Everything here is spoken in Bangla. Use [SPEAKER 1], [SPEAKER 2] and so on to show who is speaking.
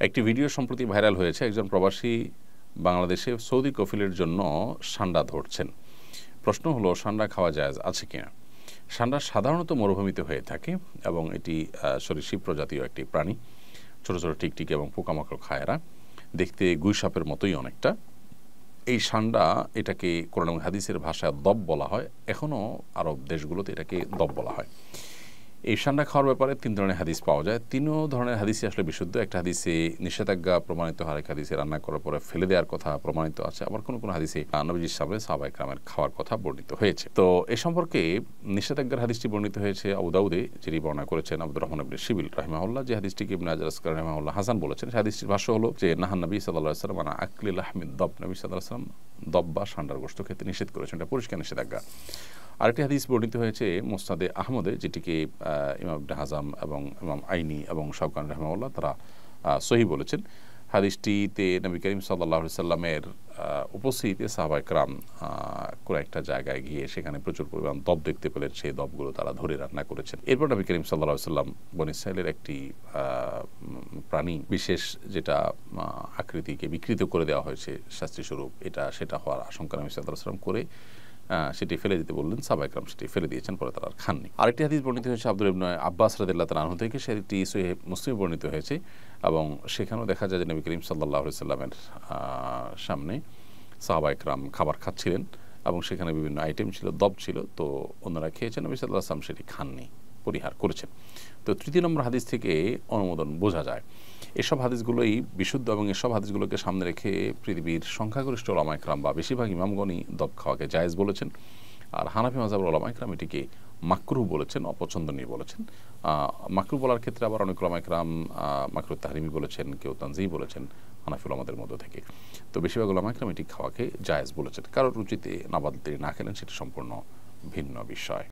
[SPEAKER 1] একটি ভিডিও সম্প্রতি ভাইরাল হয়েছে। একজন প্রবাসী বাংলাদেশে সৌদি কফিলের জন্য সান্ডা ধরছেন। প্রশ্ন হলো, সান্ডা খাওয়া জায়েজ আছে কিনা? সান্ডা সাধারণত মরুভূমিতে হয়ে থাকে এবং এটি সরীসৃপ প্রজাতীয় একটি প্রাণী। ছোট ছোট টিকটিকি এবং পোকামাকড় খায় এরা। দেখতে গুইসাপের মতোই অনেকটা। এই সান্ডা, এটাকে কোরআন এবং হাদিসের ভাষায় দব বলা হয়। এখনও আরব দেশগুলোতে এটাকে দব বলা হয়। এই সান্ডা খাওয়ার ব্যাপারে 3 ধরনের হাদিস পাওয়া যায়। 3 ধরনের হাদিসই আসলে বিশুদ্ধ। একটা হাদিসে নিষেধাজ্ঞা প্রমাণিত হয়, আরেক হাদিসে রান্না করার পরে ফেলে দেওয়ার কথা প্রমাণিত আছে, আবার কোনো কোনো হাদিসে নবীজির সামনে সাহাবায়ে কেরামের খাওয়ার কথা বর্ণিত হয়েছে। তো এ সম্পর্কে নিষেধাজ্ঞার হাদিসটি বর্ণিত হয়েছে আবু দাউদে, যিনি বর্ণনা করেছেন আব্দুর রহমান ইবনে শিবিল রাহিমাহুল্লাহ। যে হাদিসটিকে ইবনে হাজার আসকালানি রাহিমাহুল্লাহ হাসান বলেছেন, সেই হাদিসটির ভাষ্য হলো যে নাহান নবী সাল্লাল্লাহু আলাইহি ওয়াসাল্লাম আন আকলি লাহমিদ দব, নবী সাল্লাল্লাহু আলাইহি ওয়াসাল্লাম দব বা সান্ডার গোশত খেতে নিষেধ করেছেন। এটা পরিষ্কার নিষেধাজ্ঞা। আরেকটি হাদিস বর্ণিত হয়েছে মুসনাদে আহমদে, যেটিকে ইমাম ইবনে হাজাম এবং ইমাম আইনি এবং শাওকানি রাহিমাহুল্লাহ তারা সহিহ বলেছেন। হাদিসটিতে নবী করিম সাল্লাল্লাহু আলাইহি সাল্লামের উপস্থিতিতে সাহাবায়ে কেরাম কোনো একটা জায়গায় গিয়ে সেখানে প্রচুর পরিমাণ দব দেখতে পেলেন। সেই দবগুলো তারা ধরে রান্না করেছেন। এরপর নবী করিম সাল্লাল্লাহু আলাইহি সাল্লাম বনী ইসরাঈলের একটি প্রাণী বিশেষ, যেটা আকৃতিকে বিকৃত করে দেওয়া হয়েছে শাস্তিস্বরূপ, সেটা হওয়ার আশঙ্কা নবী সাল্লাল্লাহু আলাইহি সাল্লাম করে সেটি ফেলে দিতে বললেন। সাহাবায়ে কেরাম সেটি ফেলে দিয়েছেন, পরে তারা আর খাননি। আরেকটি হাদিস বর্ণিত হয়েছে আব্দুল্লাহ ইবনে আব্বাস রাদিয়াল্লাহু তাআলা আনহু থেকে, সেটি সহিহ মুসলিমে বর্ণিত হয়েছে এবং সেখানেও দেখা যায় যে নবী করিম সাল্লাল্লাহু আলাইহি সাল্লামের সামনে সাহাবায়ে কেরাম খাবার খাচ্ছিলেন এবং সেখানে বিভিন্ন আইটেম ছিল, দব ছিল। তো অন্যরা খেয়েছেন, নবী সাল্লাল্লাহু আলাইহি সাল্লাম সেটি খাননি, পরিহার করেছেন। তো 3 নম্বর হাদিস থেকে অনুমোদন বোঝা যায়। এসব হাদিসগুলোই বিশুদ্ধ এবং এসব হাদিসগুলোকে সামনে রেখে পৃথিবীর সংখ্যাগরিষ্ঠ ওলামায়ে কেরাম বা বেশিরভাগ ইমামগণই দব খাওয়াকে জায়েজ বলেছেন। আর হানাফি মাযহাবের ওলামায়ে কেরাম এটিকে মাকরুহ বলেছেন, অপছন্দনীয় বলেছেন। মাকরুহ বলার ক্ষেত্রে আবার অনেক ওলামায়ে কেরাম মাকরুহ তাহরিমি বলেছেন, কেউ তানজিহ বলেছেন হানাফি ওলামাদের মধ্য থেকে। তো বেশিরভাগ ওলামায়ে কেরাম এটি খাওয়াকে জায়েজ বলেছেন। কারোর রুচিতে না বাদলে তিনি না খেলেন, সেটি সম্পূর্ণ ভিন্ন বিষয়।